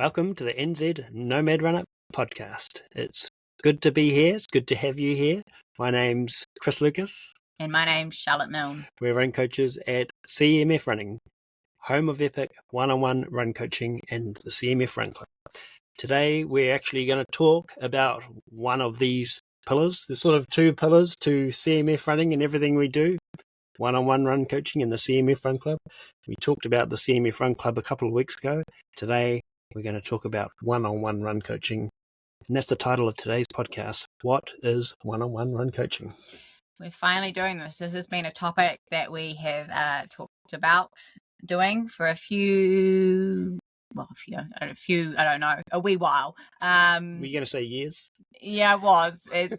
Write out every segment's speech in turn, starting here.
Welcome to the NZ Nomad Runner podcast. It's good to be here. It's good to have you here. My name's Chris Lucas. And my name's Charlotte Milne. We're running coaches at CMF Running, home of epic one-on-one run coaching and the CMF Run Club. Today, we're actually going to talk about one of these pillars. There's sort of two pillars to CMF running and everything we do. One-on-one run coaching and the CMF Run Club. We talked about the CMF Run Club a couple of weeks ago. Today, we're going to talk about one-on-one run coaching. And that's the title of today's podcast. What is one-on-one run coaching? We're finally doing this. This has been a topic that we have talked about doing for a wee while. Were you going to say years? Yeah, it was. It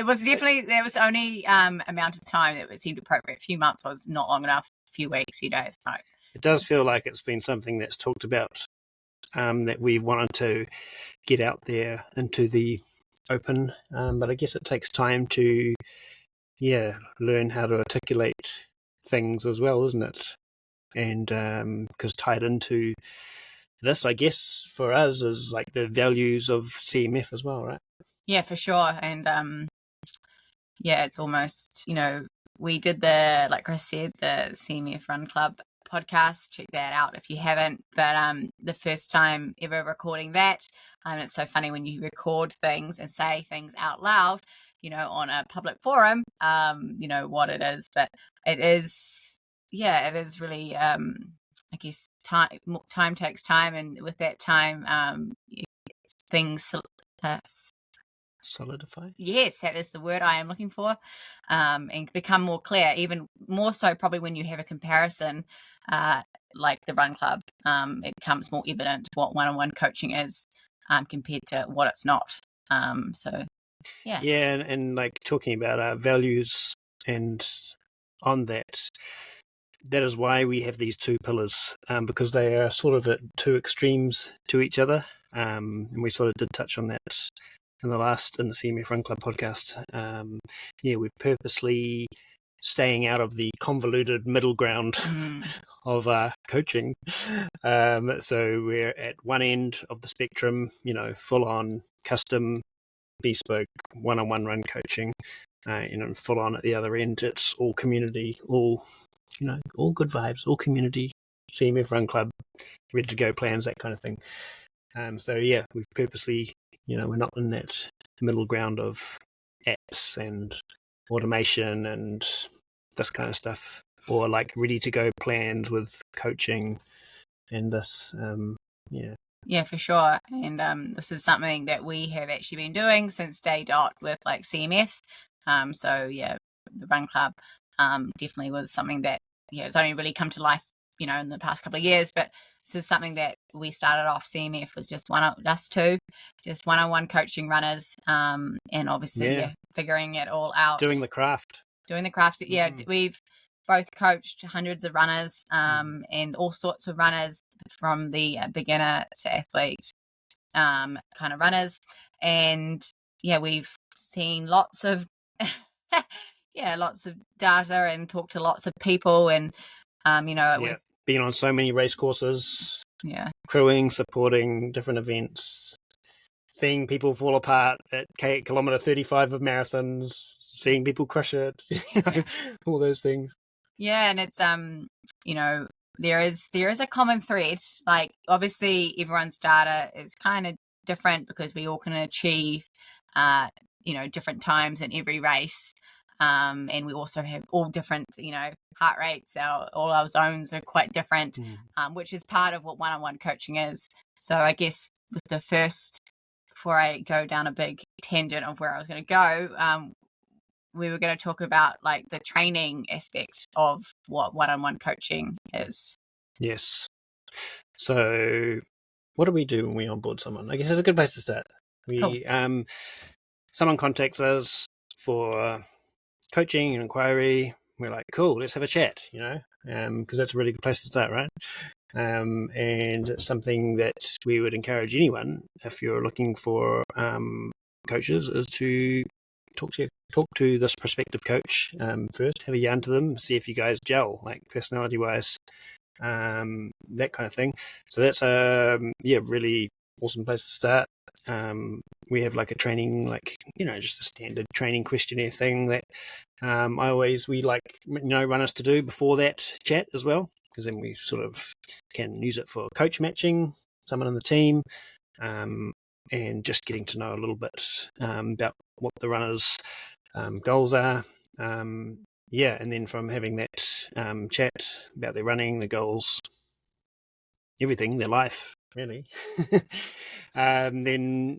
was definitely, there was only amount of time that it seemed appropriate. A few months was not long enough. A few weeks, few days. No. It does feel like it's been something that's talked about, that we wanted to get out there into the open. But I guess it takes time to, learn how to articulate things as well, isn't it? And because tied into this, I guess, for us is like the values of CMF as well, right? Yeah, for sure. And it's almost, we did like Chris said, the CMF Run Club podcast. Check that out if you haven't. But the first time ever recording that, it's so funny when you record things and say things out loud, on a public forum, what it is. But it is really, I guess time takes time, and with that time, things solidify. Yes, that is the word I am looking for, and become more clear. Even more so, probably when you have a comparison, like the Run Club, it becomes more evident what one-on-one coaching is compared to what it's not. And like talking about our values, and on that is why we have these two pillars, because they are sort of at two extremes to each other, and we sort of did touch on that in the CMF Run Club podcast. We're purposely staying out of the convoluted middle ground of coaching. So we're at one end of the spectrum, full on custom, bespoke one-on-one run coaching, full on at the other end. It's all community, all good vibes, all community, CMF Run Club, ready to go plans, that kind of thing. We've purposely, we're not in that middle ground of apps and automation and this kind of stuff, or like ready to go plans with coaching and this. Yeah, for sure. And this is something that we have actually been doing since day dot with like CMF. The Run Club definitely was something that it's only really come to life, in the past couple of years. But this is something that we started off. CMF was just us two, just one-on-one coaching runners, and obviously figuring it all out, doing the craft. Yeah, we've both coached hundreds of runners, and all sorts of runners, from the beginner to athlete kind of runners. And we've seen lots of lots of data and talked to lots of people, and with being on so many race courses, crewing, supporting different events, seeing people fall apart at kilometer 35 of marathons, seeing people crush it, all those things. Yeah, and it's there is a common thread. Like, obviously everyone's data is kind of different because we all can achieve different times in every race. And we also have all different, heart rates. All our zones are quite different, which is part of what one-on-one coaching is. So I guess with the first, before I go down a big tangent of where I was going to go, we were going to talk about like the training aspect of what one-on-one coaching is. Yes. So what do we do when we onboard someone? I guess it's a good place to start. Someone contacts us for coaching and inquiry. We're like, cool, let's have a chat, because that's a really good place to start, right? And it's something that we would encourage anyone, if you're looking for coaches, is to talk to this prospective coach first, have a yarn to them, see if you guys gel, like personality wise, that kind of thing. So that's really awesome place to start. We have like a training, like, just a standard training questionnaire thing that we like, runners to do before that chat as well, because then we sort of can use it for coach matching someone on the team, and just getting to know a little bit about what the runners' goals are. And then from having that chat about their running, the goals, everything, their life, really. Then,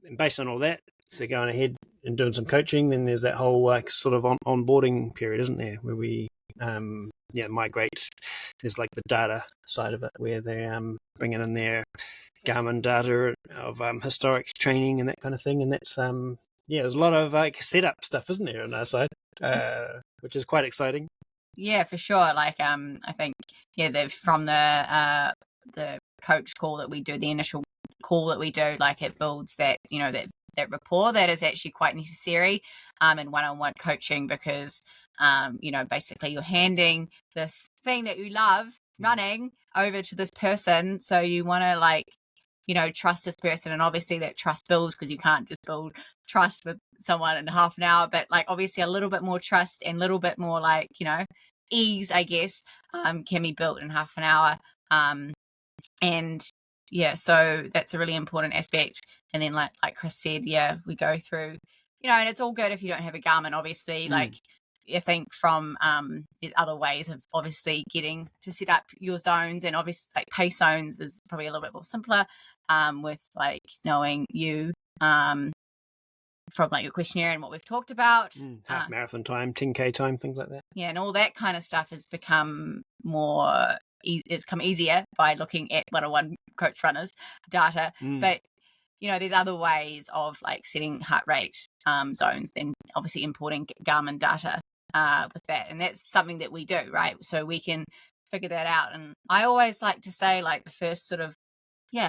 and based on all that, if they're going ahead and doing some coaching, then there's that whole like sort of onboarding period, isn't there, where we migrate. There's like the data side of it, where they bringing in their Garmin data of historic training and that kind of thing, and that's there's a lot of like setup stuff, isn't there, on our side, which is quite exciting. Yeah, for sure. Like I think from the coach call that we do, the initial call that we do, like it builds that that rapport that is actually quite necessary in one-on-one coaching, because basically you're handing this thing that you love, running, over to this person, so you want to trust this person, and obviously that trust builds, because you can't just build trust with someone in half an hour, but like obviously a little bit more trust and a little bit more ease, I guess, can be built in half an hour. So that's a really important aspect. And then like Chris said, we go through, and it's all good if you don't have a Garmin, obviously. Like I think from there's other ways of obviously getting to set up your zones, and obviously like pace zones is probably a little bit more simpler with like knowing you from like your questionnaire and what we've talked about. Half marathon time, 10K time, things like that. Yeah, and all that kind of stuff has become more, it's come easier by looking at one-on-one coach runners data. But, there's other ways of like setting heart rate zones, then obviously importing Garmin data with that. And that's something that we do, right? So we can figure that out. And I always like to say like the first sort of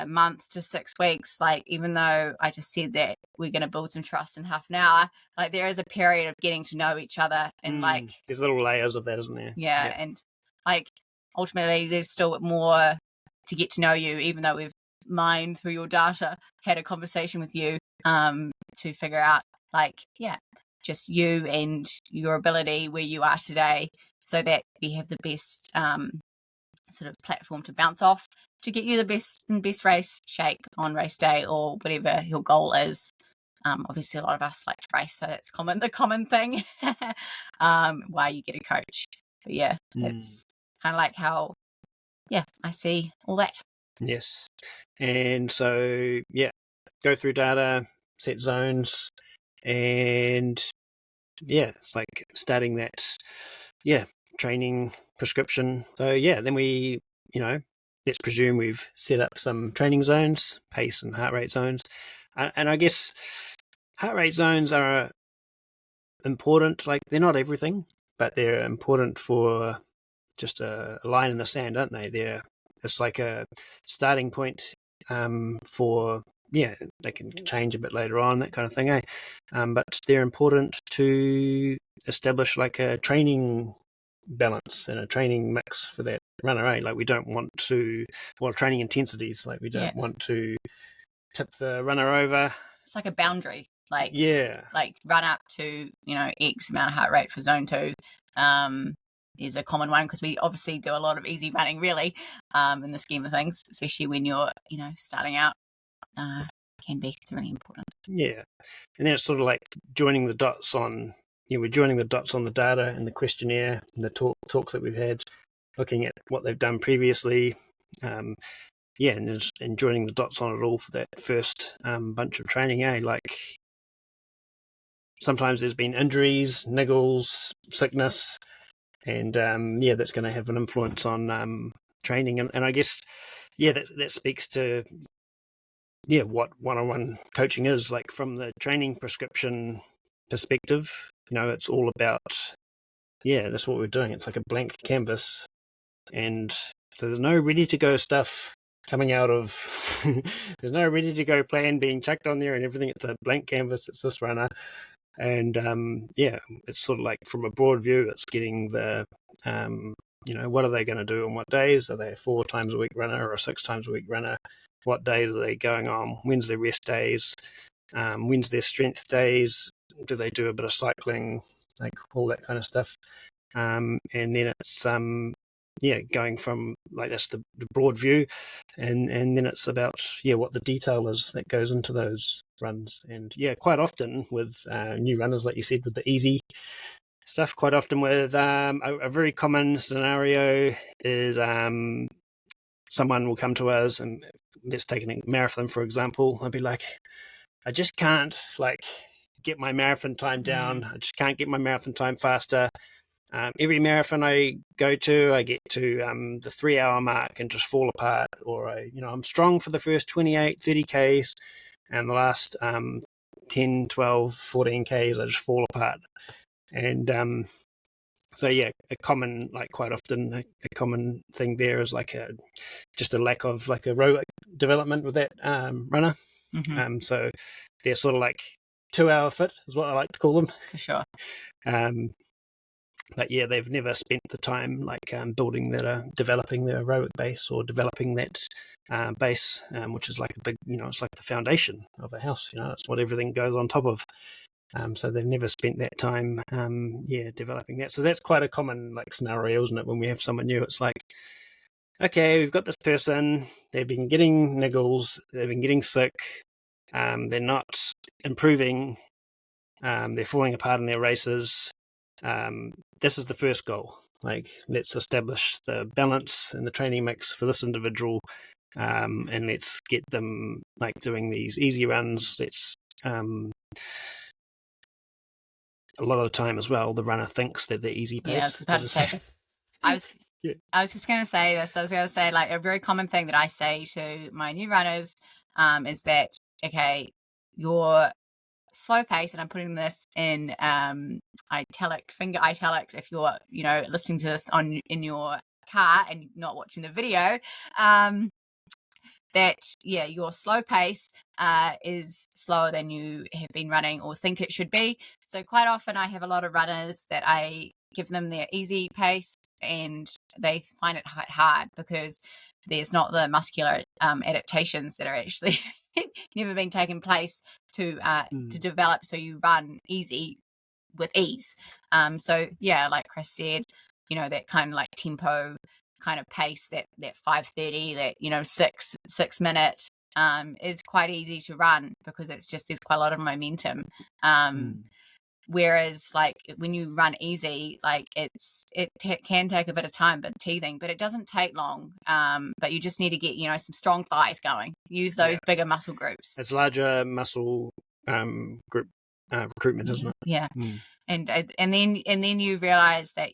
month to 6 weeks, like even though I just said that we're going to build some trust in half an hour, like there is a period of getting to know each other, and like there's little layers of that, isn't there? And like ultimately there's still more to get to know you, even though we've mined through your data, had a conversation with you to figure out just you and your ability, where you are today, so that we have the best sort of platform to bounce off to get you the best race shape on race day, or whatever your goal is. Obviously a lot of us like to race, so that's the common thing why you get a coach. But that's kind of like how I see all that. Yes. And so go through data, set zones, and it's like starting that training prescription. So then we let's presume we've set up some training zones, pace and heart rate zones. And I guess heart rate zones are important. Like, they're not everything, but they're important for just a line in the sand, aren't they? It's like a starting point for, they can change a bit later on, that kind of thing, but they're important to establish like a training balance and a training mix for that runner, like we don't want to, training intensities, like we don't want to tip the runner over. It's like a boundary, like run up to X amount of heart rate for zone 2 is a common one, because we obviously do a lot of easy running, really, in the scheme of things, especially when you're starting out. It's really important. And then it's sort of like joining the dots on we're joining the dots on the data and the questionnaire and the talks that we've had, looking at what they've done previously, and joining the dots on it all for that first bunch of training. Like sometimes there's been injuries, niggles, sickness, and that's going to have an influence on training. And I guess that speaks to what one-on-one coaching is like from the training prescription perspective. It's all about that's what we're doing. It's like a blank canvas, and so there's no ready to go stuff coming out of there's no ready to go plan being chucked on there and everything. It's a blank canvas. It's this runner, and it's sort of like from a broad view, it's getting the what are they going to do on what days? Are they a 4 times a week runner or a 6 times a week runner? what days are they going on, when's their rest days, when's their strength days, do they do a bit of cycling, like all that kind of stuff. And then it's going from, like, that's the broad view, and then it's about what the detail is that goes into those runs. And quite often with new runners, like you said, with the easy stuff, quite often with a very common scenario is someone will come to us, and let's take a marathon for example. They'll be like, I just can't get my marathon time down. I just can't get my marathon time faster. Every marathon I go to, I get to the 3 hour mark and just fall apart. Or I'm strong for the first 28, 30 Ks, and the last 10, 12, 14 Ks, I just fall apart. And a common, quite often a common thing there is just a lack of aerobic development with that runner. So they're sort of 2 hour fit is what I like to call them. For sure. But they've never spent the time building that, developing their aerobic base, or developing that base, which is a big, it's like the foundation of a house. It's what everything goes on top of. So they've never spent that time, developing that. So that's quite a common scenario, isn't it? When we have someone new, it's like, okay, we've got this person. They've been getting niggles. They've been getting sick. They're not improving. They're falling apart in their races. This is the first goal. Let's establish the balance and the training mix for this individual, and let's get them doing these easy runs. Let's a lot of the time as well, the runner thinks that they're easy pace. Yeah, I was about to say this. I was just going to say this. I was going to say, a very common thing that I say to my new runners is that, okay, your slow pace, and I'm putting this in finger italics if you're, listening to this in your car and not watching the video, that your slow pace is slower than you have been running or think it should be. So quite often I have a lot of runners that I give them their easy pace and they find it hard because there's not the muscular adaptations that are actually never been taken place to develop, so you run easy with ease. So like Chris said, that kind of tempo kind of pace, that 5:30, that 6 minute is quite easy to run because it's just, there's quite a lot of momentum. Whereas when you run easy, it can take a bit of time, but teething, but it doesn't take long. But you just need to get some strong thighs going. Use those bigger muscle groups. It's larger muscle group recruitment, isn't it? Yeah. And then you realize that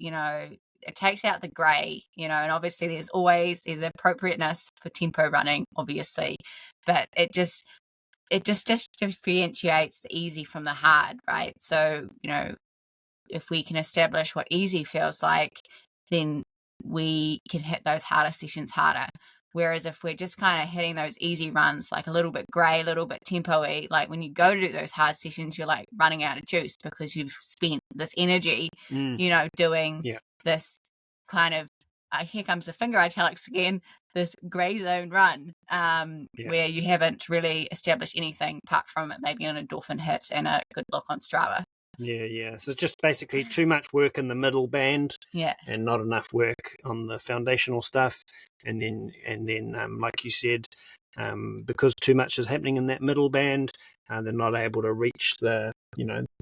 it takes out the grey, and obviously there's appropriateness for tempo running, obviously, but it just differentiates the easy from the hard, right? So, if we can establish what easy feels like, then we can hit those harder sessions harder. Whereas if we're just kind of hitting those easy runs, a little bit grey, a little bit tempo-y, when you go to do those hard sessions, you're running out of juice because you've spent this energy, doing this kind of, here comes the finger italics again, this grey zone run, where you haven't really established anything apart from maybe an endorphin hit and a good look on Strava. Yeah. So it's just basically too much work in the middle band, and not enough work on the foundational stuff. And then, like you said, because too much is happening in that middle band, they're not able to reach the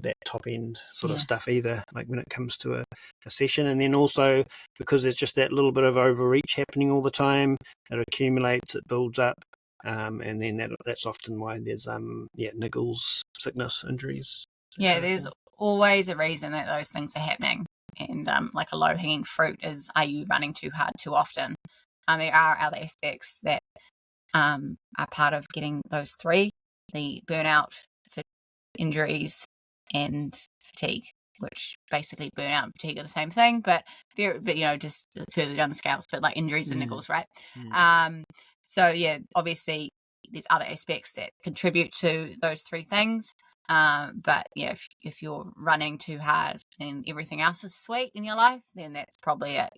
that top end sort of stuff either, when it comes to a session. And then also because there's just that little bit of overreach happening all the time, it accumulates, it builds up, and then that's often why there's niggles, sickness, injuries. There's always a reason that those things are happening. And a low-hanging fruit is, are you running too hard too often? There are other aspects that are part of getting those three: the burnout, injuries, and fatigue, which basically burnout and fatigue are the same thing, but just further down the scales, but injuries and niggles, right? So obviously there's other aspects that contribute to those three things. But if you're running too hard and everything else is sweet in your life, then that's probably it,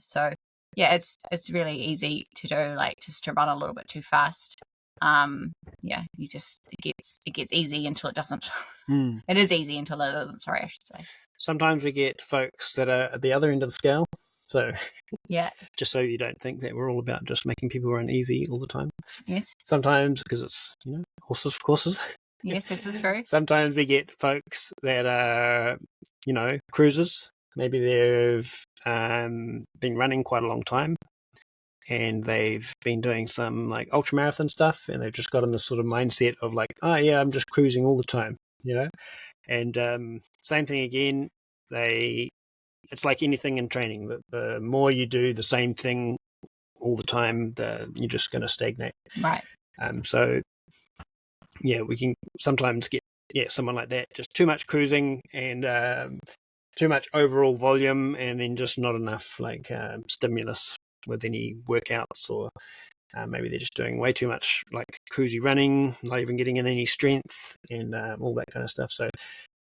So yeah, it's really easy to do, like just to run a little bit too fast. Yeah, it gets easy until it doesn't. It is easy until it doesn't. Sorry, I should say. Sometimes we get folks that are at the other end of the scale. So yeah, just so you don't think that we're all about just making people run easy all the time. Yes. Sometimes, because it's, horses for courses. Yes, this is true. Sometimes we get folks that are, cruisers. Maybe they've been running quite a long time, and they've been doing some like ultramarathon stuff, and they've just got in this sort of mindset of like, oh yeah, I'm just cruising all the time, And same thing again. It's like anything in training. The more you do the same thing all the time, you're just going to stagnate. Right. So yeah, we can sometimes get someone like that, just too much cruising and too much overall volume, and then just not enough like stimulus with any workouts, or maybe they're just doing way too much like cruisy running, not even getting in any strength and all that kind of stuff. So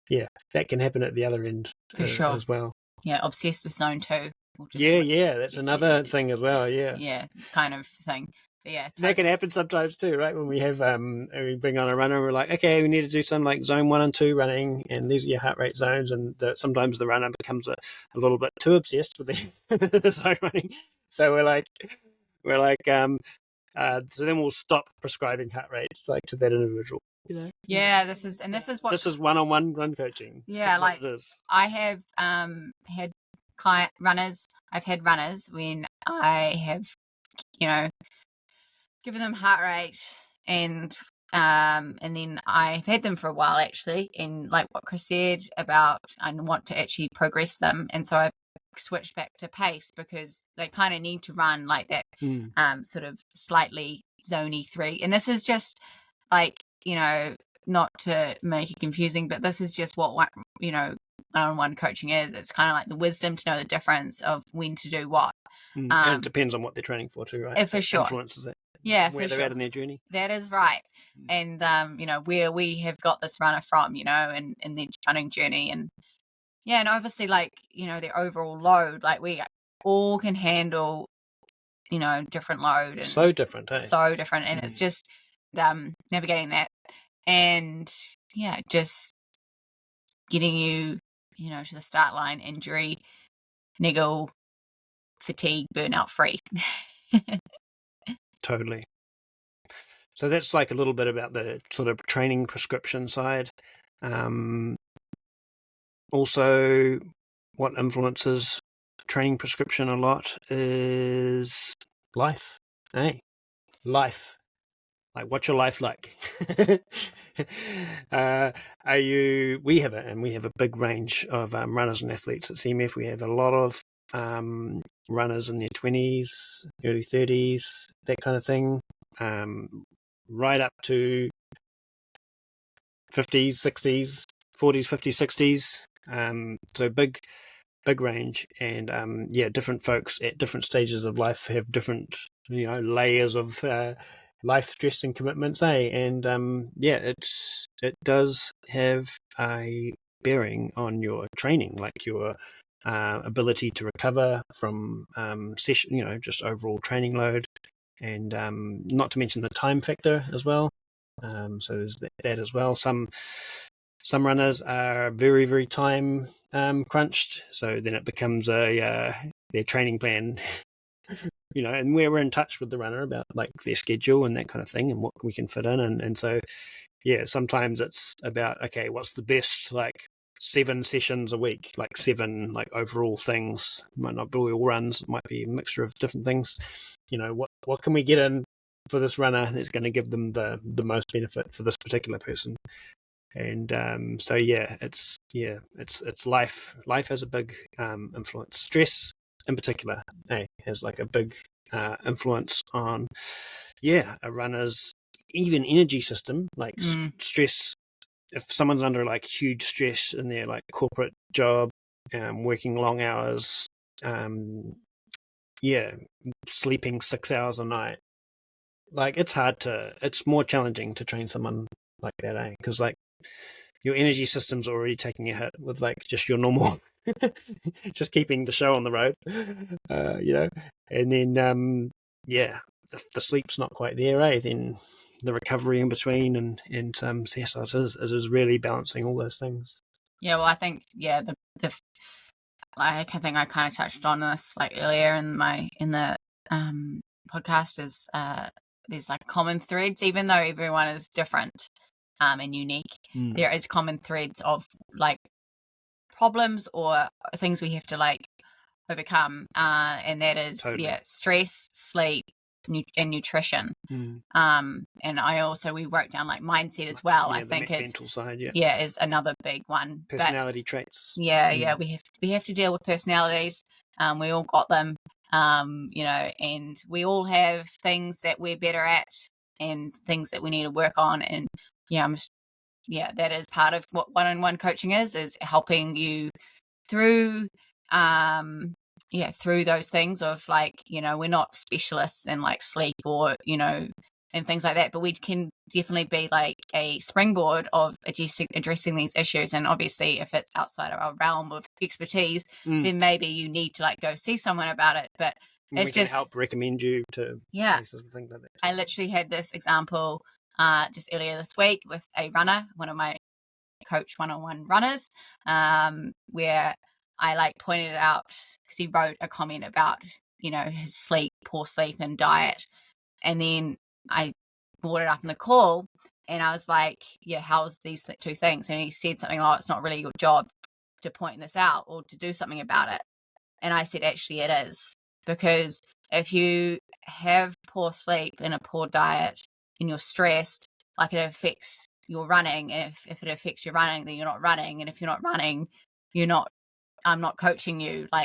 yeah, that can happen at the other end For sure. as well. Yeah, obsessed with zone 2. That's another thing as well. Yeah, kind of thing. But yeah, that can happen sometimes too, right? When we have we bring on a runner, we're like, okay, we need to do some like zone 1 and 2 running, and these are your heart rate zones, and sometimes the runner becomes a little bit too obsessed with the zone running. So we're like, so then we'll stop prescribing heart rate like to that individual. Yeah, this is one-on-one run coaching. Yeah, like I have had client runners. I've had runners when I have, given them heart rate, and then I've had them for a while actually, and like what Chris said about I want to actually progress them, and so I've switched back to pace because they kind of need to run like that sort of slightly zoney 3, and this is just like, not to make it confusing, but this is just what one-on-one coaching is. It's kind of like the wisdom to know the difference of when to do what. And it depends on what they're training for too, right? For sure. Influences that. Yeah, where they're at in their journey. That is right. And where we have got this runner from, and their running journey, and and obviously like, their overall load, like we all can handle, different load, and so different, and it's just navigating that, and just getting you to the start line injury, niggle, fatigue, burnout free. Totally. So that's like a little bit about the sort of training prescription side. Also, what influences training prescription a lot is life. Life. Like, what's your life like? We have a big range of runners and athletes at CMF. We have a lot of runners in their 20s, early 30s, that kind of thing, right up to 50s, 60s, 40s, 50s, 60s. So big range, and different folks at different stages of life have different layers of life stress and commitments, and it does have a bearing on your training, like your ability to recover from session, just overall training load, and not to mention the time factor as well. So there's that as well. Some runners are very, very time crunched, so then it becomes their training plan, and we're in touch with the runner about like their schedule and that kind of thing, and what we can fit in, and so sometimes it's about, okay, what's the best like 7 sessions a week, like 7 like overall things. Might not be all runs, it might be a mixture of different things. What can we get in for this runner that's going to give them the most benefit for this particular person? And it's life has a big influence. Stress in particular has like a big influence on a runner's even energy system, like stress. If someone's under like huge stress in their like corporate job, working long hours, sleeping 6 hours a night, like it's more challenging to train someone like that, because like your energy system's already taking a hit with like just your normal, just keeping the show on the road, and then the sleep's not quite there, Then the recovery in between, and yes, it is really balancing all those things. Yeah, well, I think I think I kind of touched on this like earlier in the podcast is there's like common threads, even though everyone is different and unique. There is common threads of like problems or things we have to like overcome, and that is stress, sleep, and nutrition. And we wrote down like mindset as well. I think it's mental side, is another big one. Personality traits. We have to deal with personalities. We all got them. And we all have things that we're better at and things that we need to work on. And that is part of what one-on-one coaching is helping you through through those things of like, we're not specialists in like sleep or, and things like that, but we can definitely be like a springboard of addressing these issues. And obviously if it's outside of our realm of expertise, then maybe you need to like go see someone about it. But it's just help recommend you to places and things like that. I literally had this example just earlier this week with a runner, one of my coach one-on-one runners, where I like pointed it out because he wrote a comment about, his poor sleep and diet. And then I brought it up in the call and I was like, how's these two things? And he said something like, it's not really your job to point this out or to do something about it. And I said, actually it is, because if you have poor sleep and a poor diet and you're stressed, like it affects your running. If it affects your running, then you're not running. And if you're not running, I'm not coaching you, so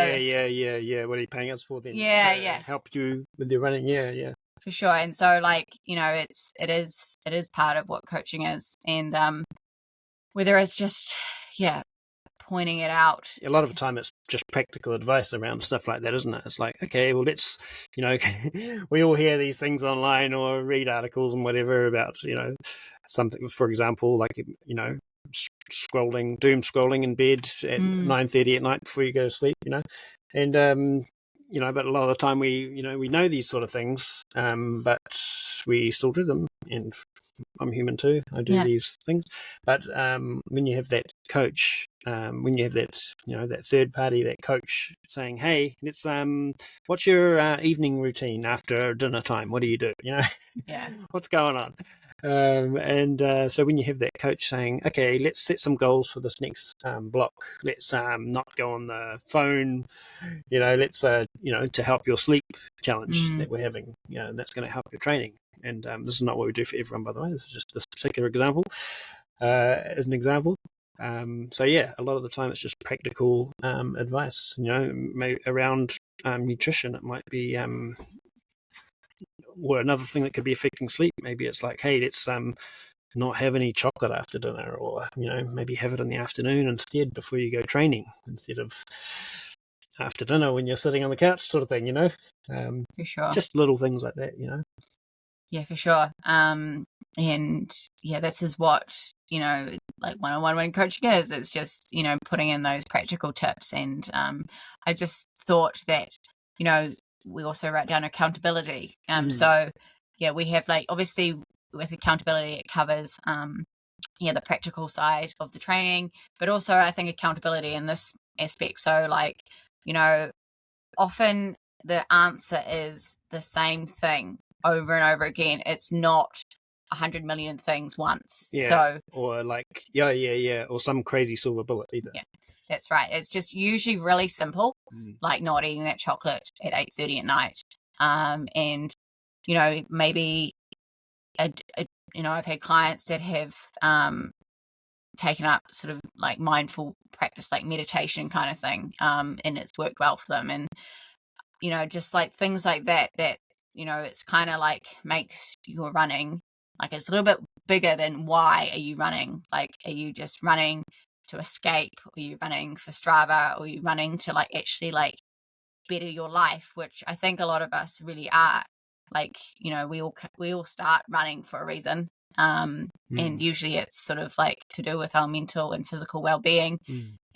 yeah. What are you paying us for then? Help you with your running. For sure. And so it is part of what coaching is. And whether it's just pointing it out, a lot of the time it's just practical advice around stuff like that, isn't it? It's like, okay, well, let's we all hear these things online or read articles and whatever about something, for example, like doom scrolling in bed at 9:30 at night before you go to sleep, and but a lot of the time we know these sort of things, but we still do them. And I'm human too. I do these things. But when you have that coach, when you have that, that third party, that coach saying, hey, let's, what's your evening routine after dinner time? What do you do? What's going on? So when you have that coach saying, okay, let's set some goals for this next block. Let's not go on the phone, let's, to help your sleep challenge that we're having, that's going to help your training. And this is not what we do for everyone, by the way. This is just this particular example as an example. So a lot of the time it's just practical advice, around nutrition. It might be or another thing that could be affecting sleep. Maybe it's like, hey, let's not have any chocolate after dinner, or maybe have it in the afternoon instead before you go training, instead of after dinner when you're sitting on the couch, sort of thing. For sure. Just little things like that. Yeah, for sure. This is what like one-on-one running coaching is. It's just putting in those practical tips. And I just thought that we also write down accountability. So we have like, obviously with accountability it covers the practical side of the training, but also I think accountability in this aspect. So like often the answer is the same thing over and over again. It's not 100 million things once. Or like or some crazy silver bullet either. That's right. It's just usually really simple, like not eating that chocolate at 8:30 at night. And maybe I've had clients that have taken up sort of like mindful practice, like meditation kind of thing, and it's worked well for them. And just like things like that it's kind of like makes your running like it's a little bit bigger than why are you running? Like, are you just running to escape? Or are you running for Strava? Or are you running to like actually like better your life? Which I think a lot of us really are. Like, we all start running for a reason. And usually it's sort of like to do with our mental and physical well-being.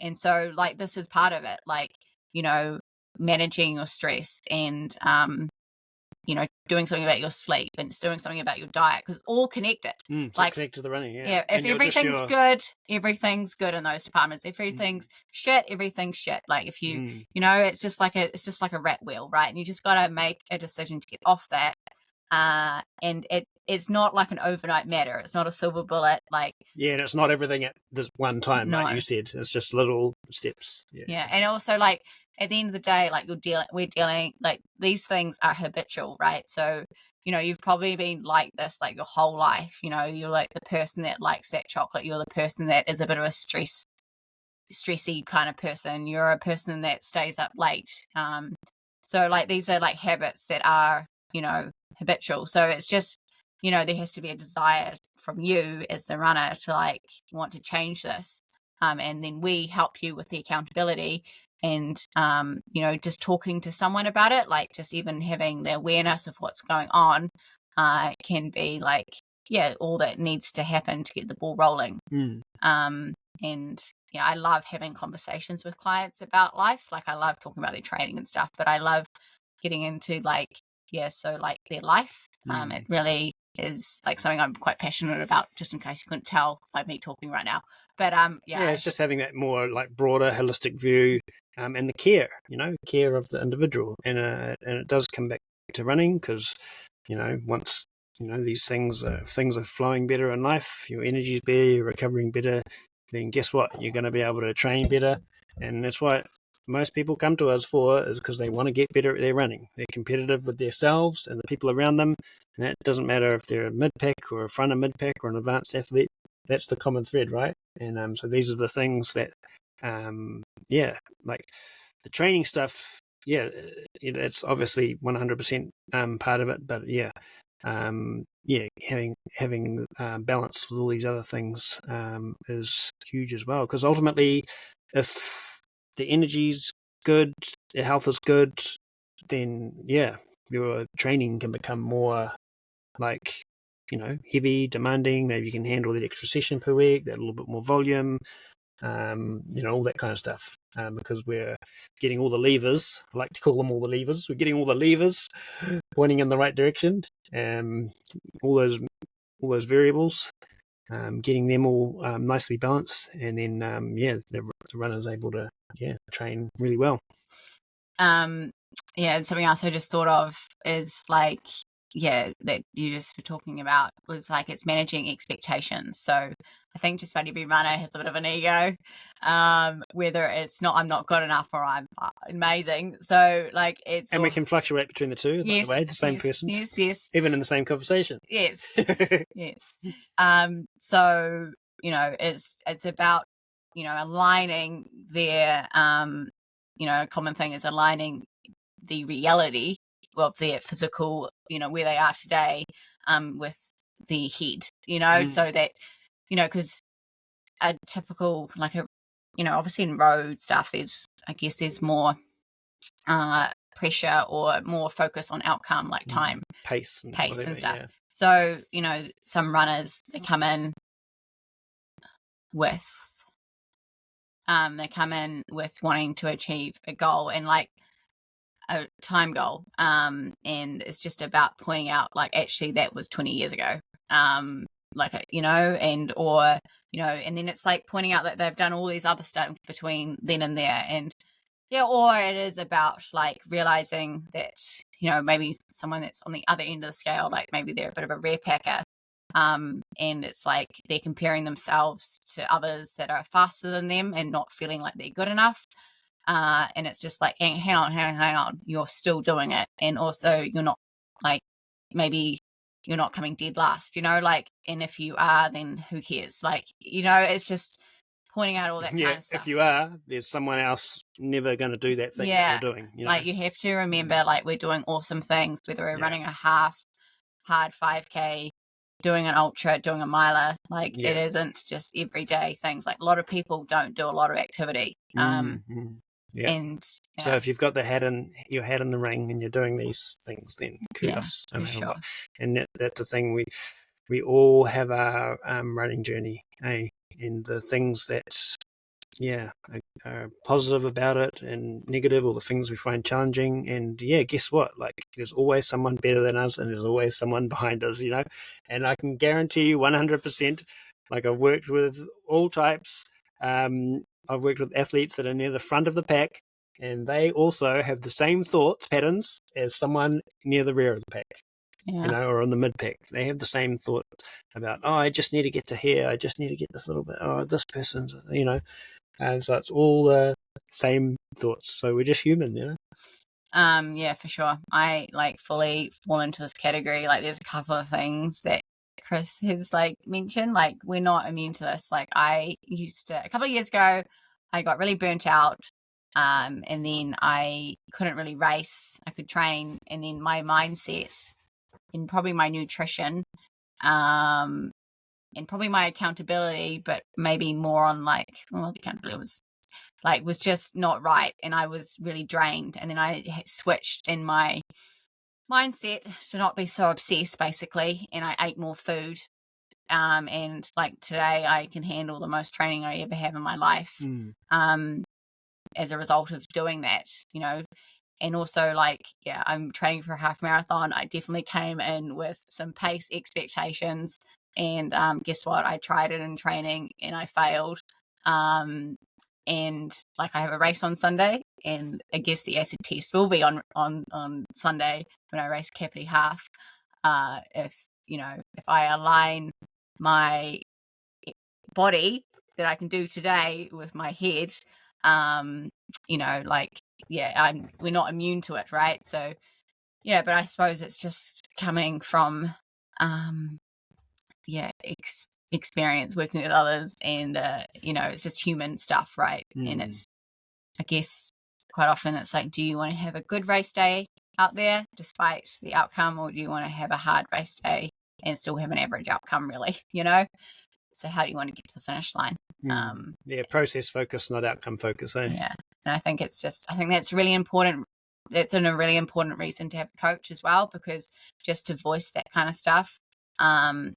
And so like this is part of it, like, you know, managing your stress and you know, doing something about your sleep and doing something about your diet, because it's all connected. Like connected to the running, yeah. If everything's good, everything's good in those departments. If everything's shit, everything's shit. Like if you, you know, it's just like a rat wheel, right? And you just got to make a decision to get off that. And it's not like an overnight matter. It's not a silver bullet. Like and it's not everything at this one time, like you said. It's just little steps. Yeah, and also like at the end of the day, like we're dealing like these things are habitual, right? So you know you've probably been like this like your whole life. You know you're like the person that likes that chocolate. You're the person that is a bit of a stressy kind of person. You're a person that stays up late. So like these are like habits that are, you know, habitual. So it's just, you know, there has to be a desire from you as the runner to like want to change this. And then we help you with the accountability and, you know, just talking to someone about it, like just even having the awareness of what's going on can be like, yeah, all that needs to happen to get the ball rolling. And yeah, I love having conversations with clients about life. Like I love talking about their training and stuff, but I love getting into like, so like their life. It really is like something I'm quite passionate about, just in case you couldn't tell by me talking right now. But it's just having that more like broader holistic view, and the care of the individual, and it does come back to running, because you know once you know these things are flowing better in life, your energy's better, you're recovering better, then guess what, you're going to be able to train better. And that's what most people come to us for, is because they want to get better at their running. They're competitive with themselves and the people around them, and that doesn't matter if they're a mid-pack or a front of mid-pack or an advanced athlete. That's the common thread, right? And so these are the things that like the training stuff, it's obviously 100% part of it, but having balance with all these other things is huge as well, because ultimately if the energy's good, the health is good, then your training can become more like, you know, heavy, demanding. Maybe you can handle that extra session per week, that little bit more volume, you know, all that kind of stuff, because we're getting all the levers. I like to call them all the levers. We're getting all the levers pointing in the right direction. All those variables, getting them all nicely balanced, and then the runner's able to train really well. And something else I just thought of is like, that you just were talking about was like it's managing expectations. So I think just about every runner has a bit of an ego, whether it's not I'm not good enough or I'm amazing. So like it's, and we can fluctuate between the two. By the way, the same person. Yes. Even in the same conversation. Yes. Yes. So you know it's about, you know, aligning their you know, a common thing is aligning the reality of their physical, you know, where they are today, with the head, you know, so that, you know, because a typical, like a, you know, obviously in road stuff, there's more pressure or more focus on outcome, like time, pace and stuff. Yeah. So, you know, some runners, they come in with wanting to achieve a goal and like a time goal, and it's just about pointing out like actually that was 20 years ago, like, you know, and or, you know, and then it's like pointing out that they've done all these other stuff between then and there, and or it is about like realizing that, you know, maybe someone that's on the other end of the scale, like maybe they're a bit of a rare packer, and it's like they're comparing themselves to others that are faster than them and not feeling like they're good enough. And it's just like, hang on, you're still doing it. And also you're not like, maybe you're not coming dead last, you know, like, and if you are, then who cares? Like, you know, it's just pointing out all that kind of stuff. If you are, there's someone else never going to do that thing that you're doing. You know? Like you have to remember, like we're doing awesome things, whether we're running a half, hard 5K, doing an ultra, doing a miler, like it isn't just everyday things. Like a lot of people don't do a lot of activity. And so if you've got your hat in the ring and you're doing these things, then kudos. For sure. And that's the thing, we all have our running journey, eh? And the things that, are positive about it and negative, or the things we find challenging. And guess what? Like, there's always someone better than us, and there's always someone behind us, And I can guarantee you 100%, like, I've worked with all types. I've worked with athletes that are near the front of the pack, and they also have the same thoughts patterns as someone near the rear of the pack. Or on the mid pack. They have the same thought about, I just need to get to here. I just need to get this little bit. Oh, this person's, And so it's all the same thoughts. So we're just human, Yeah, for sure. I fully fall into this category. Like, there's a couple of things that Chris has mentioned. Like, we're not immune to this. Like, I used to, a couple of years ago, I got really burnt out. And then I couldn't really race. I could train, and then my mindset and probably my nutrition, and probably my accountability, but maybe more on the accountability was just not right, and I was really drained. And then I switched in my mindset to not be so obsessed, basically, and I ate more food. And today I can handle the most training I ever have in my life. As a result of doing that, and also I'm training for a half marathon. I definitely came in with some pace expectations, and guess what? I tried it in training and I failed. And I have a race on Sunday, and I guess the acid test will be on Sunday when I race Kapiti Half. If I align my body that I can do today with my head, we're not immune to it, right? So but I suppose it's just coming from experience working with others, and it's just human stuff, right? And it's, I guess, quite often it's do you want to have a good race day out there despite the outcome, or do you want to have a hard race day and still have an average outcome, really? So how do you want to get to the finish line? Process focus, not outcome focus, eh? Yeah. And I think that's really important. That's a really important reason to have a coach as well, because just to voice that kind of stuff can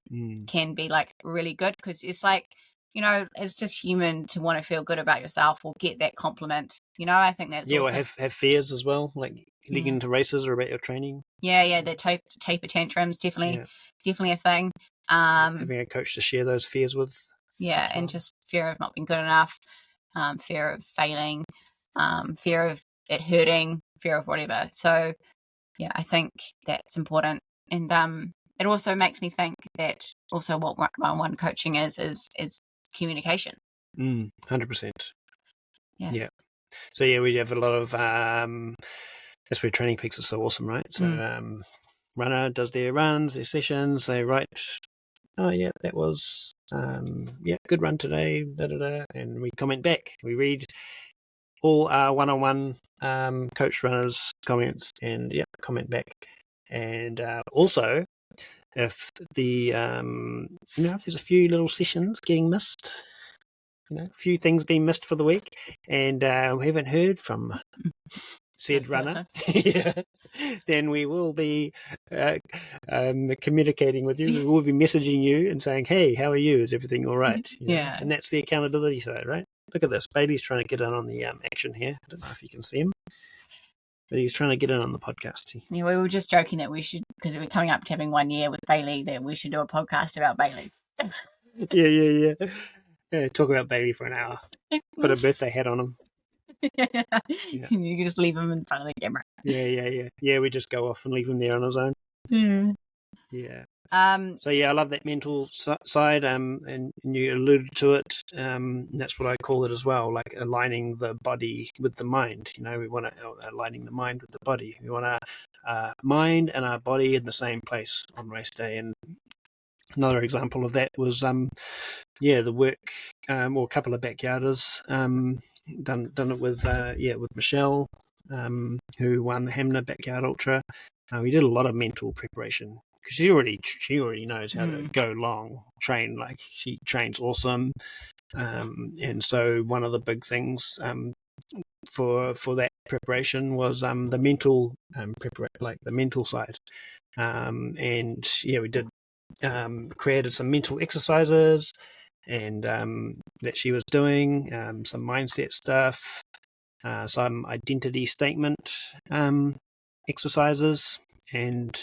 be really good, because it's it's just human to want to feel good about yourself or get that compliment. I think that's or have fears as well, leading into races or about your training. The taper tantrums, definitely a thing. Having a coach to share those fears with. Yeah, and just fear of not being good enough, fear of failing, fear of it hurting, fear of whatever. So, I think that's important. And it also makes me think that also what one-on-one coaching is communication. 100%. Yes. Yeah. So, we have a lot of, that's where Training Peaks is so awesome, right? So, runner does their runs, their sessions, they write, that was, good run today, and we comment back. We read all our one-on-one coach runners' comments and comment back. And also, if the if there's a few little sessions getting missed, a few things being missed for the week, and we haven't heard from said runner, then we will be communicating with you. We will be messaging you and saying, hey, how are you? Is everything all right? And that's the accountability side, right? Look at this. Bailey's trying to get in on the action here. I don't know if you can see him, but he's trying to get in on the podcast. Yeah, we were just joking that we should, because we're coming up to having 1 year with Bailey, that we should do a podcast about Bailey. Yeah, talk about Bailey for an hour. Put a birthday hat on him. You can just leave him in front of the camera. Yeah, we just go off and leave him there on his own. Yeah. So I love that mental side, and you alluded to it. And that's what I call it as well, like aligning the body with the mind. We want to aligning the mind with the body. We want our mind and our body in the same place on race day. And another example of that was the work, or a couple of backyarders done it with Michelle, who won the Hamner Backyard Ultra. We did a lot of mental preparation, because she already knows how to go long, train, she trains awesome. And so one of the big things for that preparation was the mental the mental side. And we did created some mental exercises and that she was doing, some mindset stuff, some identity statement exercises. And,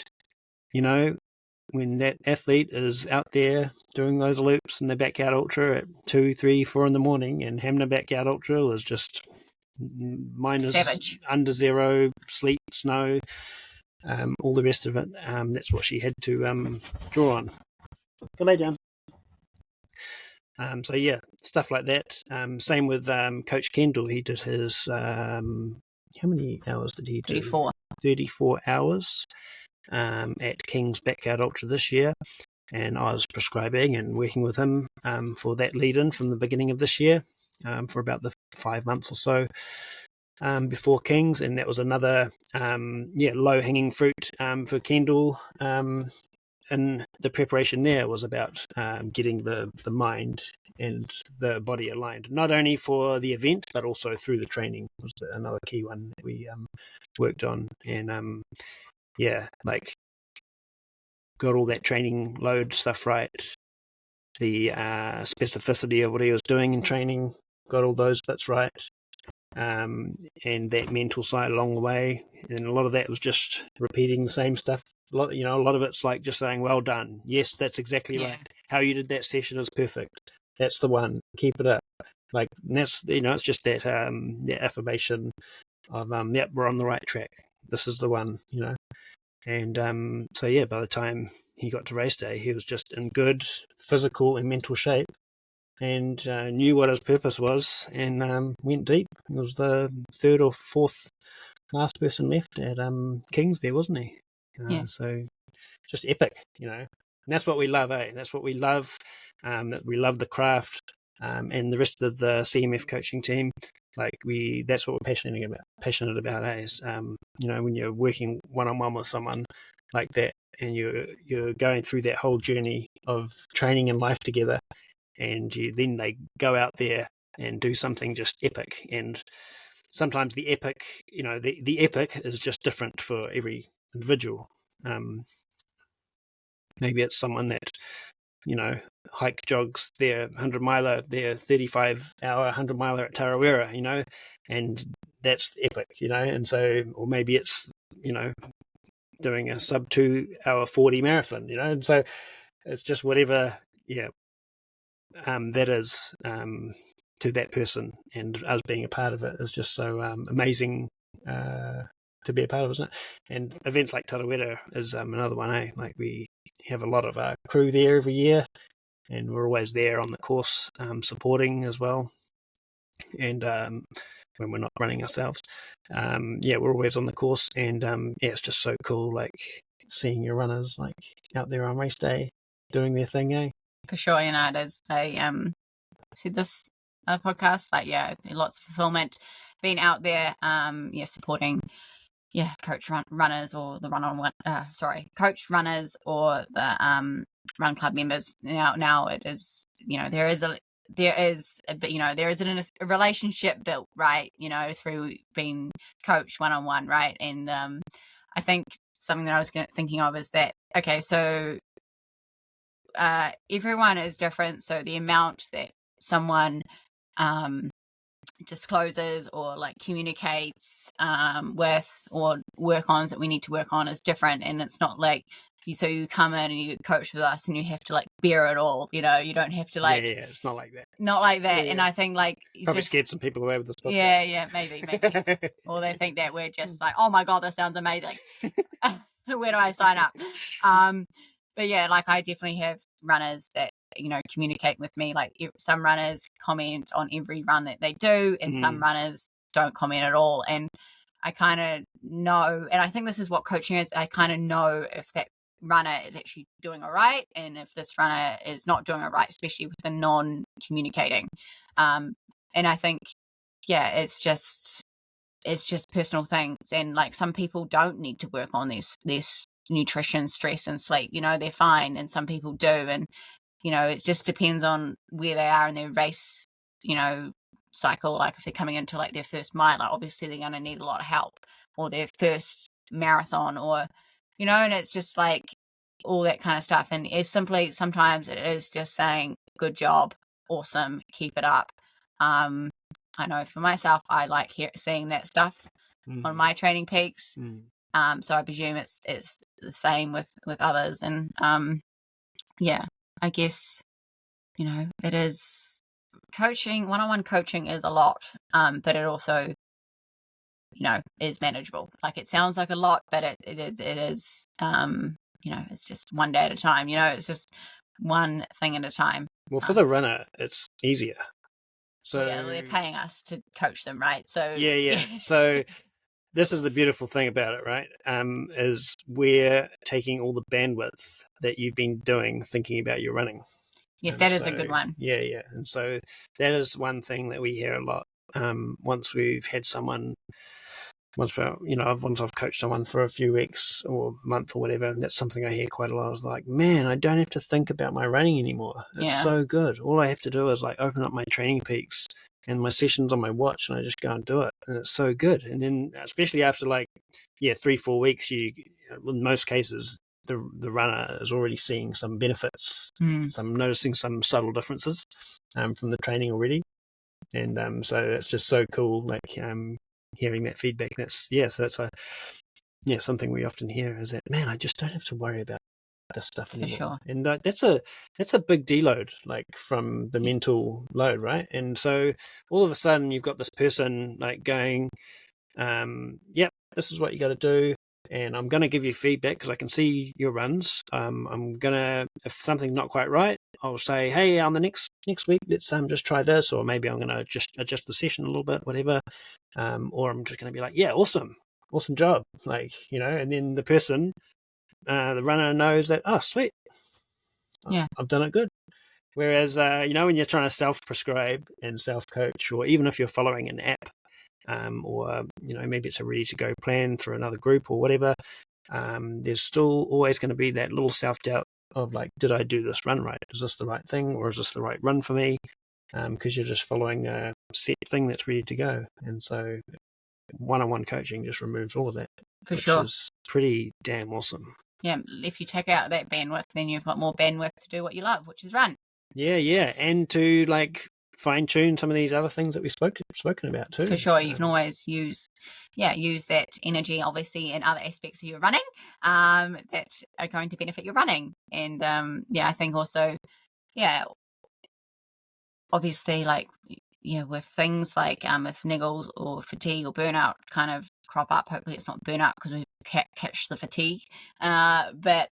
when that athlete is out there doing those loops in the backyard ultra at 2, 3, 4 in the morning, and having a backyard ultra was just minus Savage. under zero, sleet, snow, all the rest of it. That's what she had to draw on. Go lay down. So yeah, stuff like that. Same with Coach Kendall. He did his how many hours did he do? 34. 34 hours at King's Backyard Ultra this year. And I was prescribing and working with him for that lead-in from the beginning of this year for about the 5 months or so before King's. And that was another low-hanging fruit for Kendall. And the preparation there was about getting the mind and the body aligned, not only for the event, but also through the training was another key one that we worked on. And got all that training load stuff right, the specificity of what he was doing in training, got all those bits right, and that mental side along the way. And a lot of that was just repeating the same stuff. A lot of it's like just saying, well done. Yes, that's exactly right. How you did that session is perfect. That's the one. Keep it up. Like, and that's, it's just that affirmation of, yep, we're on the right track. This is the one, And by the time he got to race day, he was just in good physical and mental shape and knew what his purpose was and went deep. He was the third or fourth last person left at King's there, wasn't he? So just epic, And that's what we love, eh? That's what we love. That we love the craft and the rest of the CMF coaching team. That's what we're passionate about, eh? Is, when you're working one-on-one with someone like that and you're going through that whole journey of training and life together, and then they go out there and do something just epic. And sometimes the epic, the epic is just different for every individual. Maybe it's someone that, hike jogs their 100-miler, their 35-hour 100-miler at Tarawera, and that's epic, and so, or maybe it's, doing a sub 2 hour 40 marathon, and so it's just whatever, that is to that person, and us being a part of it is just so amazing to be a part of, isn't it? And events like Tarawera is another one, eh? Like, we have a lot of our crew there every year, and we're always there on the course supporting as well. And when we're not running ourselves, we're always on the course, and it's just so cool, like seeing your runners like out there on race day doing their thing, eh? For sure, it is. I said this podcast, lots of fulfillment being out there, supporting coach runners or the coach runners or the run club members. Now it is, there is a relationship built, right, through being coached one-on-one, right? And I think something that I was thinking of is that, okay, so everyone is different, so the amount that someone discloses or like communicates with or work ons that we need to work on is different. And it's not like you come in and you coach with us and you have to like bear it all, you don't have to like it's not like that. Yeah. And I think like probably scared some people away with this podcast. Maybe or they think that we're just like, oh my god, this sounds amazing. Where do I sign up? But yeah, like I definitely have runners that communicate with me. Like some runners comment on every run that they do, and some runners don't comment at all. And I kind of know, and I think this is what coaching is, I kind of know if that runner is actually doing all right, and if this runner is not doing all right, especially with the non-communicating. And I think, it's just personal things, and like some people don't need to work on this nutrition, stress, and sleep. They're fine, and some people do, and it just depends on where they are in their race, cycle. Like if they're coming into like their first mile, obviously they're going to need a lot of help, or their first marathon, or and it's just like all that kind of stuff. And it's simply, sometimes it is just saying, good job, awesome, keep it up. I know for myself, I like seeing that stuff on my training peaks. So I presume it's the same with others. And I guess, it is coaching. One-on-one coaching is a lot, but it also, is manageable. Like, it sounds like a lot, but it is, it's just one day at a time. It's just one thing at a time. Well, for the runner, it's easier. So they're paying us to coach them, right? So yeah. So this is the beautiful thing about it, right? Is we're taking all the bandwidth that you've been doing thinking about your running. Yes, that is a good one. Yeah. And so that is one thing that we hear a lot. Once we've had someone, once I've coached someone for a few weeks or month or whatever, and that's something I hear quite a lot. Is like, man, I don't have to think about my running anymore. It's so good. All I have to do is like open up my training peaks and my sessions on my watch, and I just go and do it, and it's so good. And then, especially after 3-4 weeks, in most cases, the runner is already seeing some benefits, noticing some subtle differences from the training already, and so that's just so cool. Hearing that feedback, so that's something we often hear is that, man, I just don't have to worry about this stuff anymore. For sure. And that's a big deload, from the mental load, right? And so all of a sudden you've got this person going, this is what you got to do, and I'm going to give you feedback because I can see your runs. I'm gonna, if something's not quite right, I'll say, hey, on the next week, let's just try this, or maybe I'm going to just adjust the session a little bit, whatever. Or I'm just going to be like, yeah, awesome job, and then the person, the runner knows that, oh, sweet, I've done it good. Whereas, when you're trying to self-prescribe and self-coach, or even if you're following an app, or maybe it's a ready-to-go plan for another group or whatever, there's still always going to be that little self-doubt of did I do this run right? Is this the right thing, or is this the right run for me? Because you're just following a set thing that's ready to go. And so one-on-one coaching just removes all of that, which is pretty damn awesome. Yeah, if you take out that bandwidth, then you've got more bandwidth to do what you love, which is run. Yeah, and to fine-tune some of these other things that we've spoken about too. For sure, you can always use that energy, obviously, in other aspects of your running that are going to benefit your running. And I think also, obviously, with things like if niggles or fatigue or burnout kind of crop up, hopefully it's not burnout because we catch the fatigue, but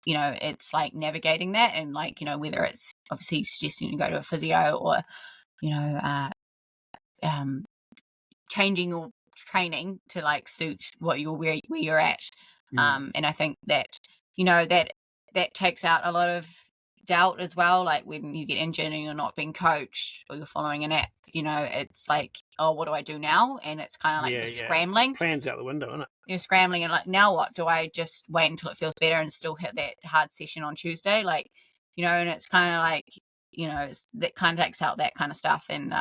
it's navigating that, and whether it's obviously suggesting to go to a physio, or changing your training to suit where you're at. And I think that that takes out a lot of doubt as well, when you get injured and you're not being coached or you're following an app, it's oh, what do I do now? And it's kind of you're scrambling. Plans out the window, isn't it? You're scrambling and now what? Do I just wait until it feels better and still hit that hard session on Tuesday? And it's kind of that kind of takes out that kind of stuff. And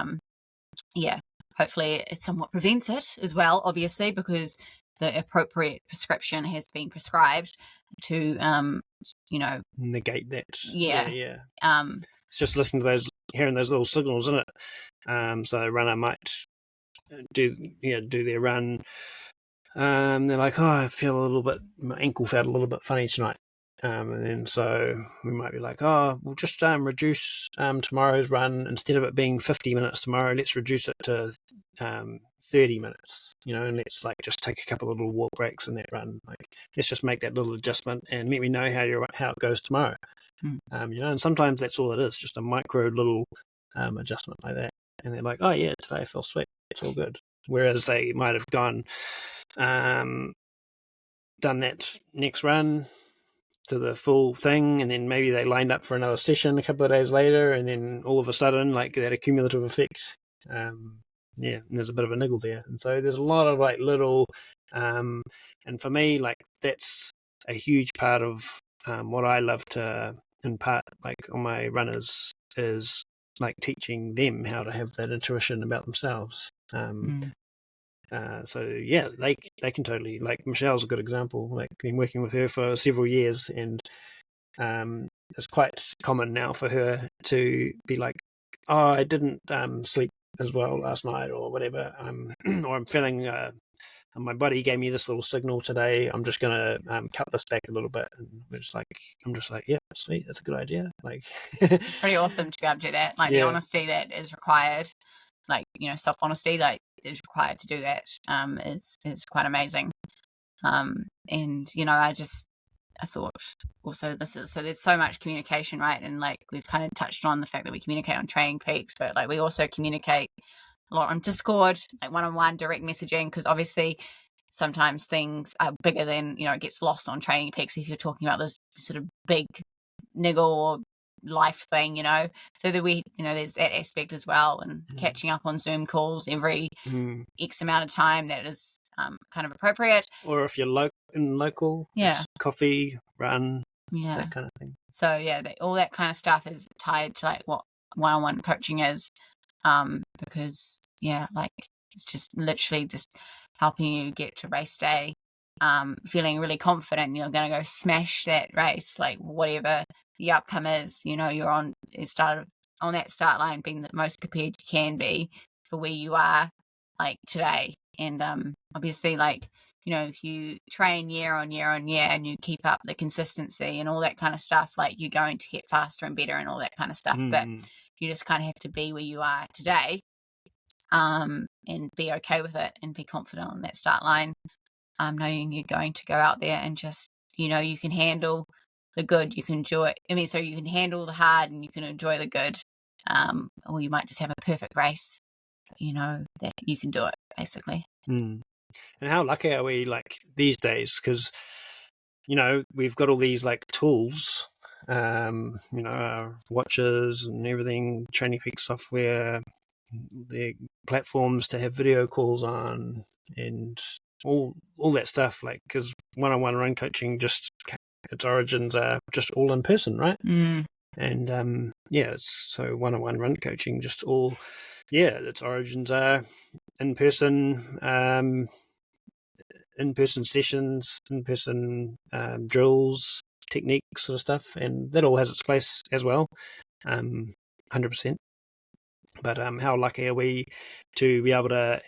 hopefully it somewhat prevents it as well, obviously, because the appropriate prescription has been prescribed to negate that. Yeah. It's just listening to hearing those little signals, isn't it? So the runner might do their run. They're like, oh, I feel my ankle felt a little bit funny tonight. And then so we might be like, oh, we'll just reduce tomorrow's run. Instead of it being 50 minutes tomorrow, let's reduce it to 30 minutes, and let's just take a couple of little walk breaks in that run. Let's just make that little adjustment and let me know how it goes tomorrow. And sometimes that's all it is, just a micro little adjustment like that. And they're like, oh yeah, today I feel sweet, it's all good. Whereas they might have gone, done that next run to the full thing, and then maybe they lined up for another session a couple of days later, and then all of a sudden, that accumulative effect, and there's a bit of a niggle there. And so there's a lot of little, and for me, that's a huge part of what I love to impart on my runners is teaching them how to have that intuition about themselves. So yeah, they can totally, like Michelle's a good example. Like, been working with her for several years, and it's quite common now for her to be like, "Oh, I didn't sleep as well last night," or whatever. Or I'm feeling. My body gave me this little signal today. I'm just gonna cut this back a little bit, and I'm just like, yeah, sweet, that's a good idea. Like, it's pretty awesome to be able to do that. Like, the honesty that is required, like, self honesty, like, is required to do that. Is quite amazing. And I thought also there's so much communication, right? And like, we've kind of touched on the fact that we communicate on Training Peaks, but like, we also communicate a lot on Discord, like one-on-one direct messaging, because obviously sometimes things are bigger than, it gets lost on Training Peaks if you're talking about this sort of big niggle or life thing, so that we, there's that aspect as well, and catching up on Zoom calls every X amount of time that is kind of appropriate. Or if you're local, coffee, run, that kind of thing. So yeah, all that kind of stuff is tied to like what one-on-one coaching is, because like, it's just literally just helping you get to race day, feeling really confident you're going to go smash that race, like whatever the outcome is. You're on that start line, being the most prepared you can be for where you are, like, today. And obviously, like, if you train year on year on year and you keep up the consistency and all that kind of stuff, like, you're going to get faster and better and all that kind of stuff. But you just kind of have to be where you are today, and be okay with it and be confident on that start line, knowing you're going to go out there and just, you can handle the good, you can enjoy it. So you can handle the hard and you can enjoy the good, or you might just have a perfect race, that you can do it, basically. And how lucky are we, like, these days? Because we've got all these like tools, our watches and everything, Training Peaks software, the platforms to have video calls on, and all that stuff. Like, because one-on-one run coaching, just its origins are just all in person, right? And so one-on-one run coaching, just all, its origins are in person sessions, in-person drills, technique sort of stuff, and that all has its place as well, 100%. But how lucky are we to be able to,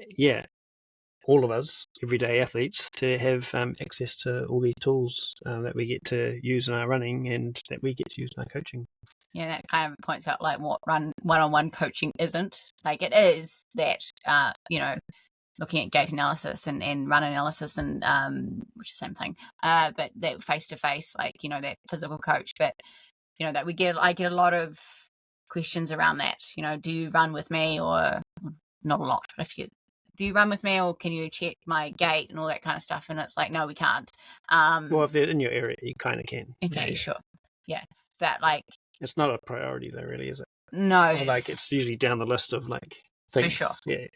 all of us, everyday athletes, to have access to all these tools that we get to use in our running and that we get to use in our coaching. Yeah, that kind of points out like what one-on-one coaching isn't. Like, it is that, looking at gait analysis and run analysis, and which is the same thing, but that face-to-face, like, that physical coach. But that I get a lot of questions around that. Do you run with me? Or not a lot, but do you run with me, or can you check my gait and all that kind of stuff? And it's like, no, we can't. Well, if they're in your area, you kind of can. Okay, sure. Yeah, but like, it's not a priority though, really, is it? No. Or like, it's usually down the list of like things. For sure. Yeah.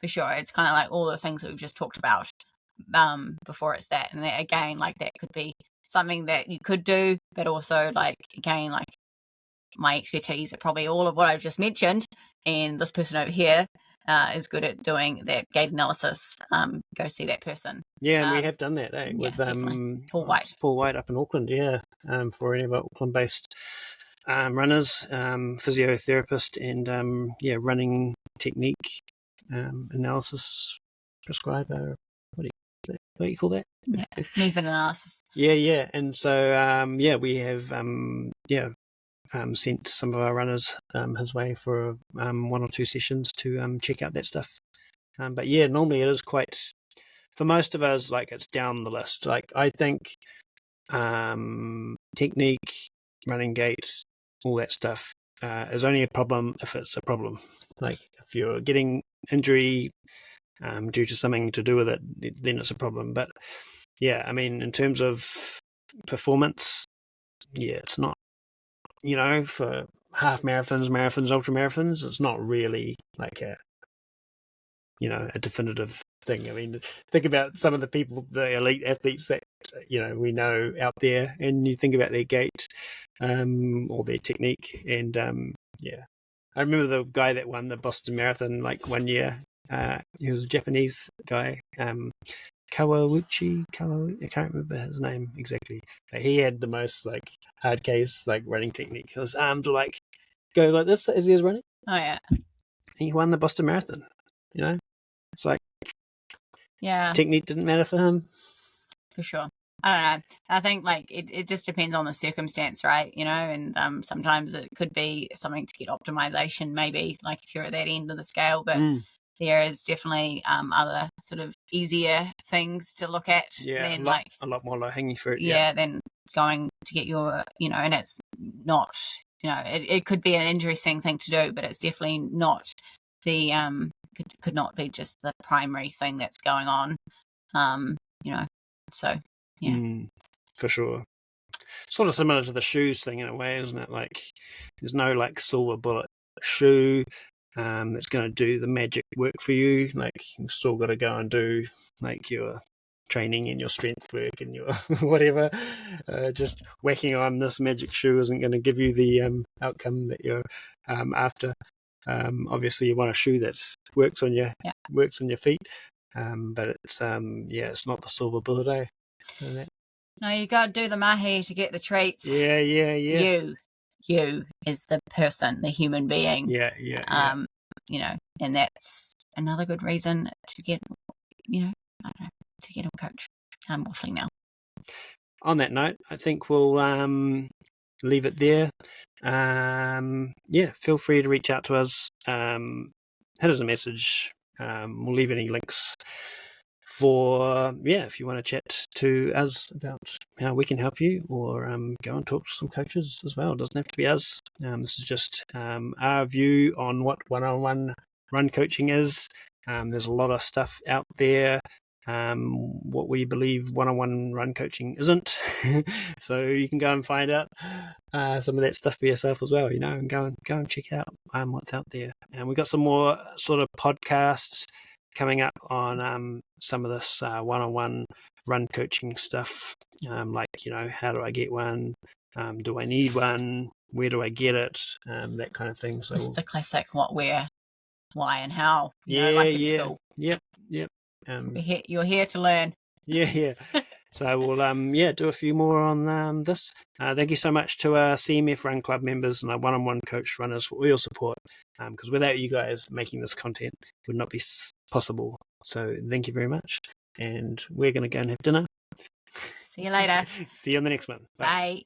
For sure. It's kind of like all the things that we've just talked about before it's that. And that, again, like, that could be something that you could do, but also, like, again, like, my expertise at probably all of what I've just mentioned, and this person over here is good at doing that gait analysis. Go see that person. Yeah, and we have done that, with Paul White. Paul White up in Auckland, for any of our Auckland-based runners, physiotherapist, and running technique analysis prescriber. What do you call that? Yeah, movement analysis. Yeah, and so we have sent some of our runners his way for 1 or 2 sessions to check out that stuff. But yeah, normally it is quite, for most of us, like, it's down the list. Like, I think technique, running gait, all that stuff is only a problem if it's a problem. Like, if you're getting injury due to something to do with it, then it's a problem. But yeah, I mean, in terms of performance, it's not, for half marathons, ultra marathons, it's not really like a definitive thing. I mean, think about some of the people, the elite athletes that we know out there, and you think about their gait or their technique, and I remember the guy that won the Boston Marathon like one year. He was a Japanese guy. Kawauchi, I can't remember his name exactly, but he had the most like hard case like running technique. His arms were like go like this as he was running. Oh yeah. He won the Boston Marathon. You know, it's like technique didn't matter for him. For sure. I don't know. I think like it just depends on the circumstance, right? You know, and sometimes it could be something to get optimization, maybe like if you're at that end of the scale, but there is definitely other sort of easier things to look at than a lot more low hanging fruit. Than going to get your, you know, and it's not, you know, it could be an interesting thing to do, but it's definitely not the could not be just the primary thing that's going on. You know, so yeah. For sure. Sort of similar to the shoes thing in a way, isn't it? Like there's no like silver bullet shoe that's going to do the magic work for you. Like you've still got to go and do like your training and your strength work and your whatever. Just whacking on this magic shoe isn't going to give you the outcome that you're after. Obviously, you want a shoe that works on your feet, but it's it's not the silver bullet. No, you got to do the mahi to get the treats. Yeah. You is the person, the human being. Yeah. You know, and that's another good reason to get, you know, I don't know, to get a coach. I'm waffling now. On that note, I think we'll leave it there. Feel free to reach out to us. Hit us a message. We'll leave any links for if you want to chat to us about how we can help you, or go and talk to some coaches as well. It doesn't have to be us. This is just our view on what one-on-one run coaching is. There's a lot of stuff out there. What we believe one-on-one run coaching isn't. So you can go and find out some of that stuff for yourself as well, you know, and go and check out what's out there. And we've got some more sort of podcasts coming up on some of this one-on-one run coaching stuff, like, you know, how do I get one? Do I need one? Where do I get it? That kind of thing. So it's the classic what, where, why, and how. You know, like at school. Yep. You're here to learn. Yeah. So we'll do a few more on this. Thank you so much to our CMF Run Club members and our one-on-one coach runners for all your support, because without you guys making this content would not be possible. So thank you very much, and we're going to go and have dinner. See you later. See you on the next one. Bye.